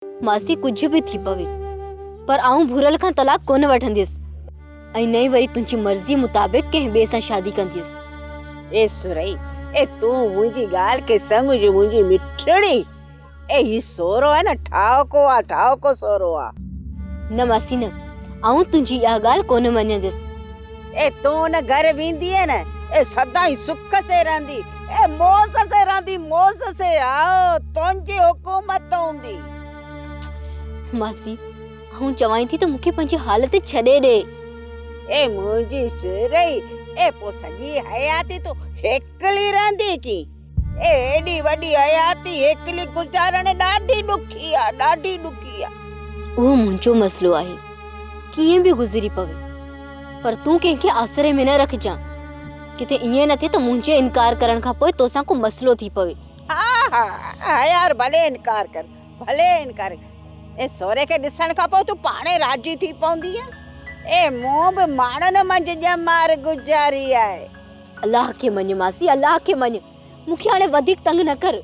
मासी कुछ भी थी पवे, पर आऊं भूरल खां तलाक कोन वठंदियसि ऐं नई वरी तुंहिंजी मर्ज़ी मुताबिक़ कंहिं ॿिए सां शादी कंदियसि। ए सुरई, ए तू मुंहिंजी ॻाल्हि खे समझ मुंहिंजी मिठड़ी। ए ही सोरो है न ठावको सोरो आ। न मासी न, आऊं तुंहिंजी इहा ॻाल्हि कोन मञंदसि। ए तू न घर वेंदी है न, ए सदाई सुख से रहंदी, ए मौज से रहंदी, मौज से। आओ तुंहिंजी हुकूमत हूंदी। मासी, आऊं चवां थी त मूंखे पंहिंजी हालत छॾे ॾे। ए मुंहिंजी सुरई, ए पो सॼी हयाती तू हिकली रहंदी की? ए एडी वडी हयाती हिकली गुजारण ॾाढी ॾुखी आ, ॾाढी ॾुखी आ। उहो मुंहिंजो मसलो आहे, कीअं बि गुज़री पवे, पर तूं कंहिंखे आसरे में न रखजां। किथे ईअं न थिए त मुंहिंजे इनकार करण खां पोइ तोसां को मसलो थी पवे। हा यार, भले इनकार कर, भले इनकार। ए सोरे खे ॾिसण खां पोइ तूं पाणे राजी थी पवंदी है। ए मूं बि माण्हुनि मंझि ॼमार गुजारी आहे। अल्लाह खे मञ मासी, अल्लाह खे मञ, मूंखे हाणे वधीक तंग न कर।